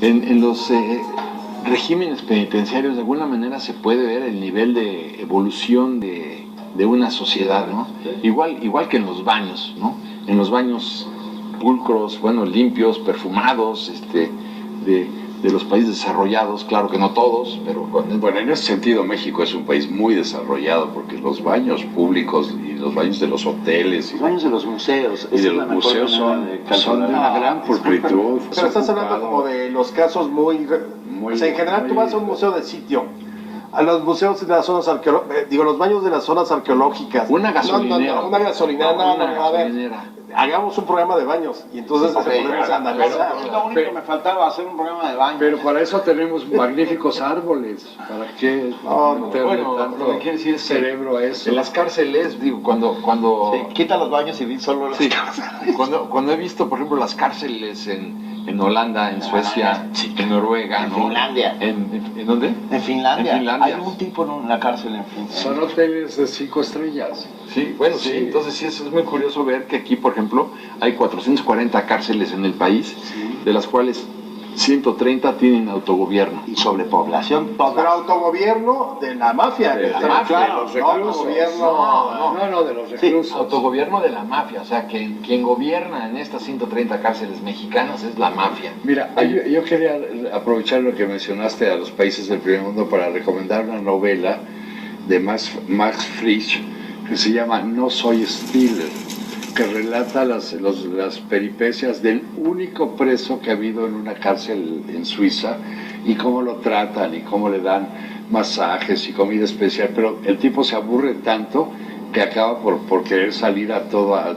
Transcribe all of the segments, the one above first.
En los regímenes penitenciarios de alguna manera se puede ver el nivel de evolución de una sociedad, ¿no? Igual que en los baños, ¿no? En los baños pulcros, bueno, limpios, perfumados, de los países desarrollados, claro que no todos, pero... Bueno, en ese sentido México es un país muy desarrollado, porque los baños públicos y los baños de los hoteles... Los baños de los museos. Y de los museos son de una gran pulcritud. Pero estás hablando como de los casos muy o sea, en general tú vas a un museo de sitio, a los museos de las zonas arqueológicas, los baños de las zonas arqueológicas. Una gasolinera. Una gasolinera, a ver, hagamos un programa de baños y entonces podemos analizar. Lo único que me faltaba, hacer un programa de baños. Pero para eso tenemos magníficos árboles. ¿Para qué bueno, tanto lo que quiere decir es cerebro a eso? En las cárceles, digo, cuando Sí, quita los baños y solo las cárceles. Cuando he visto, por ejemplo, las cárceles en Holanda, en Suecia, en Noruega, En ¿no? Finlandia. ¿En dónde? En Finlandia. En Finlandia. Hay un tipo en la cárcel en Finlandia. Son hoteles de 5 estrellas. Sí, bueno, sí. Entonces sí, eso es muy curioso ver que aquí, por ejemplo, hay 440 cárceles en el país, de las cuales 130 tienen autogobierno. Y sobrepoblación, Pero autogobierno de la mafia. De la Está mafia, claro, de los no reclusos. autogobierno. No, de los reclusos. Autogobierno de la mafia, o sea, que quien gobierna en estas 130 cárceles mexicanas es la mafia. Mira, yo quería aprovechar lo que mencionaste a los países del primer mundo para recomendar una novela de Max Frisch que se llama No soy Stiller, que relata las peripecias del único preso que ha habido en una cárcel en Suiza y cómo lo tratan y cómo le dan masajes y comida especial, pero el tipo se aburre tanto que acaba por querer salir a toda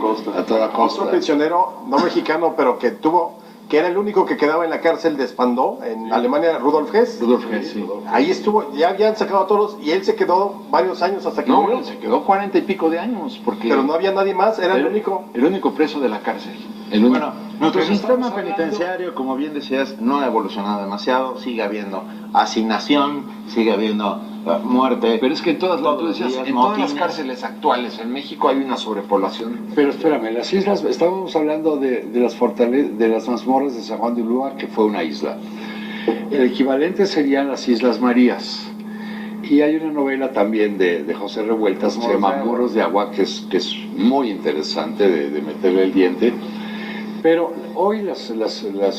costa. Otro prisionero, no mexicano, pero que era el único que quedaba en la cárcel de Spandau, en Alemania, Rudolf Hess. Rudolf Hess, sí. Ahí estuvo, ya habían sacado a todos y él se quedó varios años hasta que No, murió. bueno, se quedó 40 y pico de años, porque... Pero no había nadie más, era el único. El único preso de la cárcel. El único. Bueno, nuestro Pero sistema estamos hablando- penitenciario, como bien decías, no ha evolucionado demasiado. Sigue habiendo asignación, sigue habiendo muerte. Pero es que en todas, todos tú los decías, días, en todas las motines. cárceles actuales en México hay una sobrepoblación. Pero espérame, las islas, estábamos hablando de las mazmorras de San Juan de Ulúa, que fue una isla. El equivalente serían las Islas Marías. Y hay una novela también de José Revueltas que se llama Muros de Agua, que es muy interesante de meterle el diente. Pero hoy las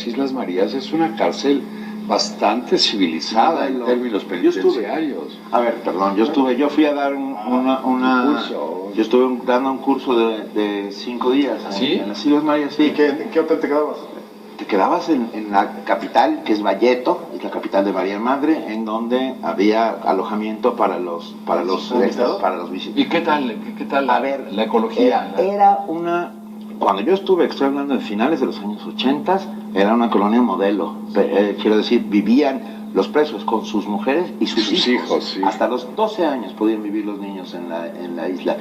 Islas Marías es una cárcel bastante civilizada en términos penitenciarios. A ver, perdón, yo fui a dar un curso. Yo estuve dando un curso de 5 días ¿Sí? en las Islas Marías, sí. ¿Y en qué hotel te quedabas? Te quedabas en la capital, que es Valleto, es la capital de María Madre, en donde había alojamiento para los visitantes. ¿Y qué tal A ver, la ecología? Era una... Cuando yo estoy hablando de finales de los años 80, era una colonia modelo. Quiero decir, vivían los presos con sus mujeres y sus hijos. Sí. Hasta los 12 años podían vivir los niños en la isla.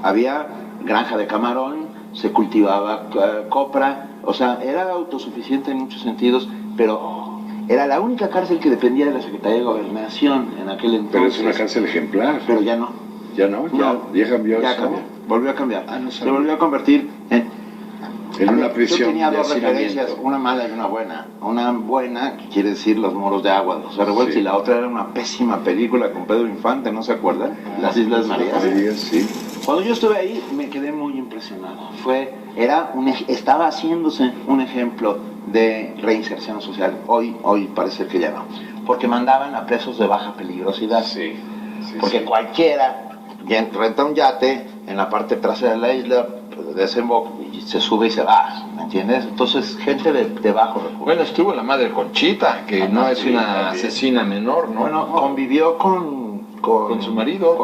Había granja de camarón, se cultivaba copra, o sea, era autosuficiente en muchos sentidos, pero era la única cárcel que dependía de la Secretaría de Gobernación en aquel entonces. Pero es una cárcel ejemplar. Pero ya no. ¿Ya no? ¿Ya cambió Ya eso? cambió, volvió a cambiar. No Se sabía. volvió a convertir en una prisión Yo tenía de dos hacinamiento. referencias, una mala y una buena. Una buena, que quiere decir Los Moros de Agua de José Revueltas, Sí. y la otra era una pésima película con Pedro Infante, ¿no se acuerdan? Las Islas Marías. Sí. Cuando yo estuve ahí me quedé muy impresionado. Estaba haciéndose un ejemplo de reinserción social. Hoy parece que ya no. Porque mandaban a presos de baja peligrosidad. Sí. Porque cualquiera renta un yate en la parte trasera de la isla, desemboca y se sube y se va, ¿me entiendes? Entonces, gente de bajo recursos. Bueno, estuvo la madre Conchita, que no es sí, una también. asesina menor, ¿no? Bueno, convivió con su marido.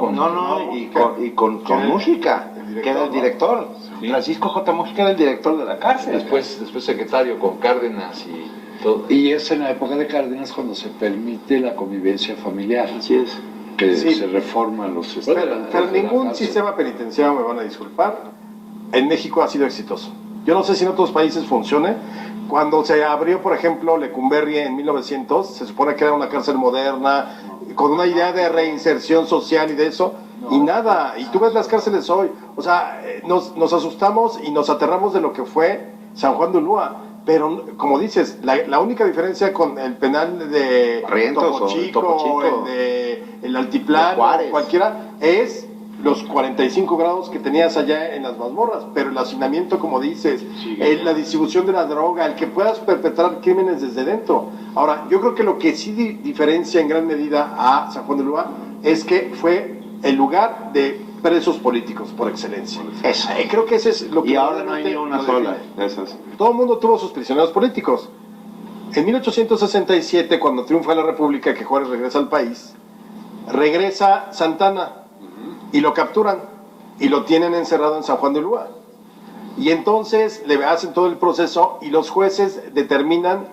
y con Mújica, que era el director. Sí. Francisco J. Mújica era el director de la cárcel. Después secretario con Cárdenas y todo. Y es en la época de Cárdenas cuando se permite la convivencia familiar, Así es. que Sí. se reforman los Pero ningún sistema penitenciario, me van a disculpar, en México ha sido exitoso. Yo no sé si en otros países funcione. Cuando se abrió, por ejemplo, Lecumberri en 1900, se supone que era una cárcel moderna, con una idea de reinserción social y de eso, y nada. Y tú ves las cárceles hoy, o sea, nos asustamos y nos aterramos de lo que fue San Juan de Ulúa. pero como dices, la única diferencia con el penal de Barrientos Topo o Chico, Topo Chico, el de el Altiplano, Juárez, cualquiera, es los 45 grados que tenías allá en las mazmorras, pero el hacinamiento, como dices, la distribución de la droga, el que puedas perpetrar crímenes desde dentro. Ahora, yo creo que lo que sí diferencia en gran medida a San Juan de Ulúa es que fue el lugar de presos políticos por excelencia. Eso. Creo que ese es lo que... Y ahora no hay ni una lo sola define. de esas. Todo el mundo tuvo sus prisioneros políticos. En 1867, cuando triunfa la República, que Juárez regresa al país, regresa Santana y lo capturan y lo tienen encerrado en San Juan de Ulúa. Y entonces le hacen todo el proceso y los jueces determinan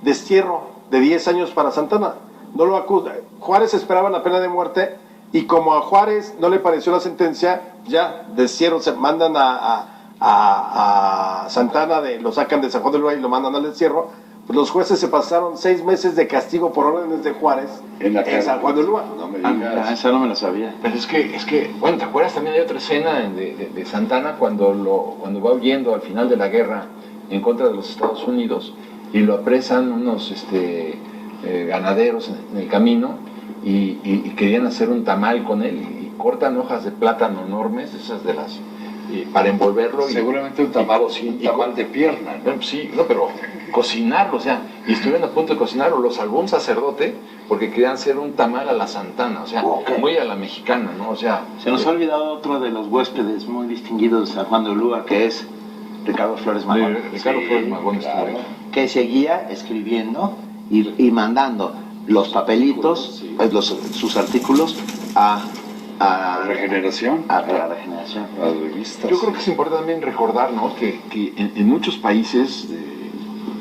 destierro de 10 años para Santana. No lo acusan. Juárez esperaba la pena de muerte y como a Juárez no le pareció la sentencia, ya destierro, se mandan a Santana, lo sacan de San Juan de Ulúa y lo mandan al destierro. Pues los jueces se pasaron 6 meses de castigo por órdenes de Juárez en San Juan de Ulúa. No me Ah, esa no me la sabía. Pero es que, bueno, ¿te acuerdas también hay otra escena de Santana cuando va huyendo al final de la guerra en contra de los Estados Unidos y lo apresan unos ganaderos en el camino y querían hacer un tamal con él y cortan hojas de plátano enormes, esas de las... para envolverlo. Seguramente un tamal de pierna, ¿no? Bueno, sí, no, pero cocinarlo, o sea, y estuvieron a punto de cocinarlo, lo salvó un sacerdote porque querían hacer un tamal a la Santana, o sea, muy a la mexicana, ¿no? O sea... Se nos ha olvidado otro de los huéspedes muy distinguidos de San Juan de Ulúa, que es Ricardo Flores Magón. Ricardo Flores Magón estuvo ahí. Que seguía escribiendo y mandando los papelitos, sus artículos a Regeneración. a la Regeneración. Las revistas. Yo creo que es importante también recordar, ¿no? que en muchos países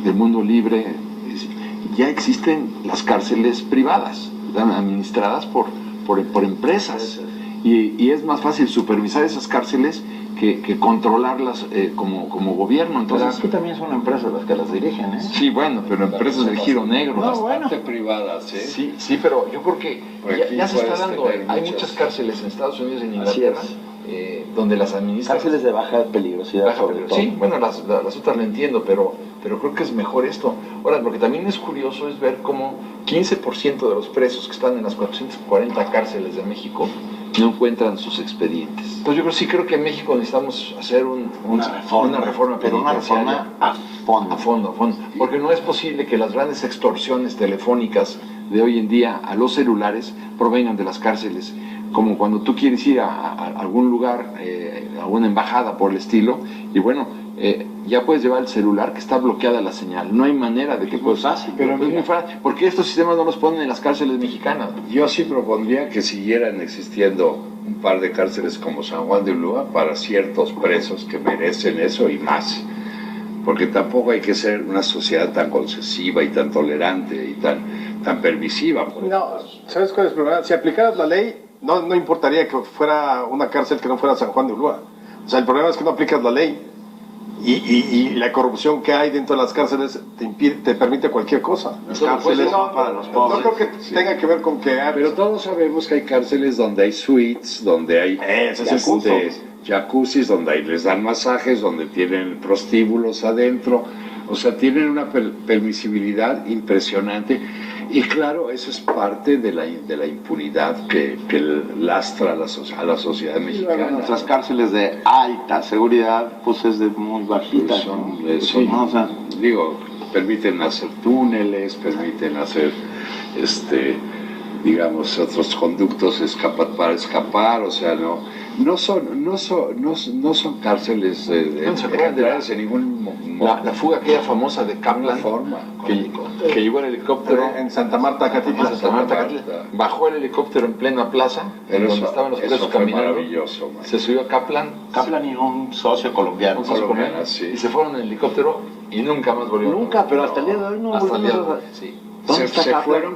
del mundo libre ya existen las cárceles privadas, ¿verdad? Administradas por empresas. Y es más fácil supervisar esas cárceles que controlarlas como gobierno. Pues Entonces, aquí también son empresas las que las dirigen, ¿eh? sí, bueno, pero empresas del giro negro. Bastante privadas, ¿eh? Sí, sí, pero yo creo que ya se está puedes dando. tener Hay muchas. muchas cárceles en Estados Unidos y en Así Inglaterra es. donde las administran. Cárceles de baja peligrosidad, sobre todo. Sí, bueno, las otras lo entiendo, pero creo que es mejor esto. Ahora, lo que también es curioso es ver cómo 15% de los presos que están en las 440 cárceles de México no encuentran sus expedientes. Entonces yo creo que en México necesitamos hacer una reforma pero una penitenciaria reforma a fondo. a fondo, porque no es posible que las grandes extorsiones telefónicas de hoy en día a los celulares provengan de las cárceles, como cuando tú quieres ir a algún lugar, a una embajada por el estilo, y bueno, ya puedes llevar el celular que está bloqueada la señal, no hay manera de que puedas... Pero es muy fácil. ¿Por qué estos sistemas no los ponen en las cárceles mexicanas? Yo sí propondría que siguieran existiendo un par de cárceles como San Juan de Ulúa para ciertos presos que merecen eso y más. Porque tampoco hay que ser una sociedad tan concesiva y tan tolerante y tan permisiva. No, ¿sabes cuál es el problema? Si aplicaras la ley, no importaría que fuera una cárcel que no fuera San Juan de Ulúa. O sea, el problema es que no aplicas la ley. Y la corrupción que hay dentro de las cárceles te permite cualquier cosa. Las cárceles son para los pobres. No creo que tenga que ver con que... Pero todos sabemos que hay cárceles donde hay suites, donde hay Ese es el punto. jacuzzis, donde les dan masajes, donde tienen prostíbulos adentro. O sea, tienen una permisibilidad impresionante. Y claro, eso es parte de la impunidad que lastra a la sociedad mexicana. Nuestras cárceles de alta seguridad, pues es de muy bajita. Sí, ¿no? O sea, digo, permiten hacer túneles, permiten hacer, digamos, otros conductos para escapar, o sea, no son cárceles ¿No se acuerdan de en ningún la fuga aquella famosa de Kaplan, forma. que llegó el helicóptero En Santa Marta, Catitla. Santa Marta, bajó el helicóptero en plena plaza, Pero donde estaban los presos eso fue caminando, maravilloso, man. se subió a Kaplan, Kaplan y un socio colombiano. colombiano, sí. y se fueron en el helicóptero y nunca más volvieron. Nunca, pero hasta el día de hoy no hasta el día de volvimos hoy, a... sí. ¿Dónde está Se Kaplan? fueron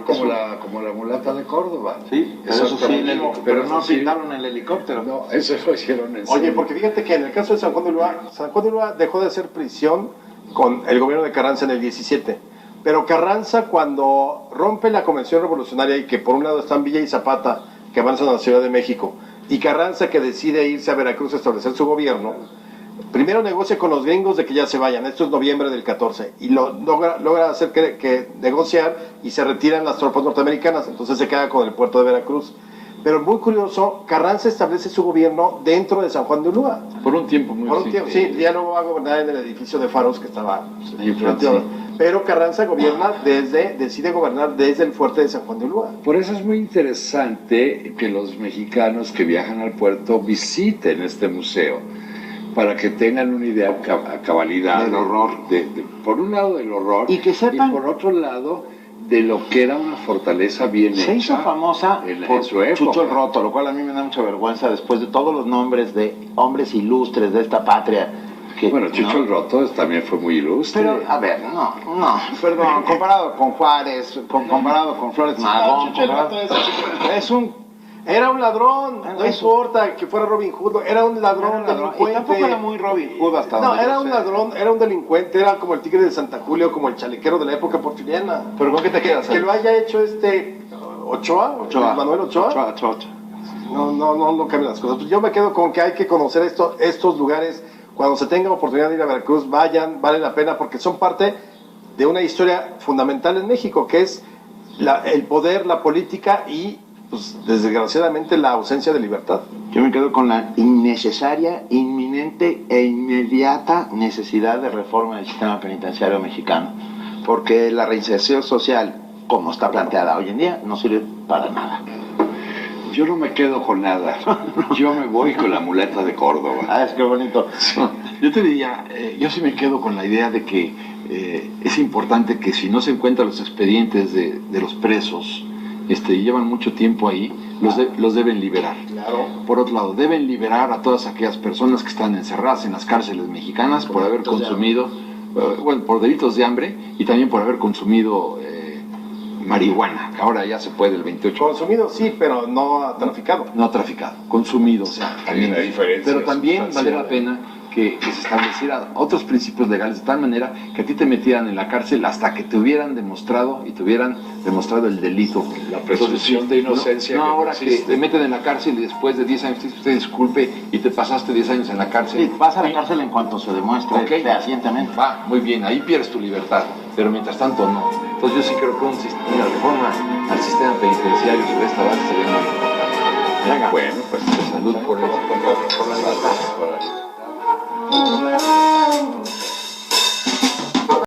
como la mulata de Córdoba. Sí, pero eso sí, pero no sí. pintaron el helicóptero. No, eso lo hicieron en Oye, serio. porque fíjate que en el caso de San Juan de Ulúa dejó de ser prisión con el gobierno de Carranza en el 17. Pero Carranza, cuando rompe la Convención Revolucionaria y que por un lado están Villa y Zapata, que avanzan a la Ciudad de México, y Carranza que decide irse a Veracruz a establecer su gobierno, primero negocia con los gringos de que ya se vayan, esto es noviembre del 14, y logra hacer que negociar y se retiran las tropas norteamericanas, entonces se queda con el puerto de Veracruz. Pero muy curioso, Carranza establece su gobierno dentro de San Juan de Ulúa. Por un tiempo muy Por un tiempo, sí, ya luego va a gobernar en el edificio de Faros que estaba ahí frente, sí. sí. Pero Carranza decide gobernar desde el fuerte de San Juan de Ulúa. Por eso es muy interesante que los mexicanos que viajan al puerto visiten este museo, para que tengan una idea a cabalidad del horror. Por un lado del horror Y que sepan- y por otro lado de lo que era una fortaleza bien hecha. Se hizo famosa en por su época. Chucho el Roto, lo cual a mí me da mucha vergüenza después de todos los nombres de hombres ilustres de esta patria. Que, Bueno, Chucho ¿no? el Roto también fue muy ilustre. Pero, a ver, no, perdón, comparado con Juárez, comparado con Flores Magón, Chucho el Roto era un ladrón, no Eso. importa que fuera Robin Hood, era un ladrón, Y delincuente. tampoco era muy Robin Hood hasta No, donde era yo un sé. ladrón, era un delincuente, era como el tigre de Santa Julia, como el chalequero de la época porfiriana. ¿Pero con qué te quedas? Que lo haya hecho Ochoa, Manuel Ochoa. Ochoa. No cambian las cosas. Yo me quedo con que hay que conocer estos lugares. Cuando se tenga oportunidad de ir a Veracruz, vayan, vale la pena porque son parte de una historia fundamental en México, que es el poder, la política y, pues, desgraciadamente, la ausencia de libertad. Yo me quedo con la innecesaria, inminente e inmediata necesidad de reforma del sistema penitenciario mexicano, porque la reinserción social, como está planteada hoy en día, no sirve para nada. Yo no me quedo con nada. Yo me voy con la muleta de Córdoba. Ah, es que bonito. Yo te diría, yo sí me quedo con la idea de que es importante que si no se encuentran los expedientes de los presos, llevan mucho tiempo ahí, los deben liberar. Claro. Por otro lado, deben liberar a todas aquellas personas que están encerradas en las cárceles mexicanas por haber consumido, por delitos de hambre y también por haber consumido marihuana, que ahora ya se puede el 28. Consumido sí, pero no ha traficado. No ha traficado, consumido, o sea, también. Hay una diferencia Pero también sustancial. vale la pena que se establecieran otros principios legales de tal manera que a ti te metieran en la cárcel hasta que te hubieran demostrado el delito. La presunción de inocencia No, que no ahora que existe. te meten en la cárcel y después de 10 años usted disculpe y te pasaste 10 años en la cárcel. Sí, vas a la cárcel en cuanto se demuestre Ok. fehacientemente. Va, muy bien, ahí pierdes tu libertad, pero mientras tanto no. Entonces yo sí creo que una reforma al sistema penitenciario sobre esta base sería muy importante. Venga. Bueno, pues Salud por eso. por la libertad.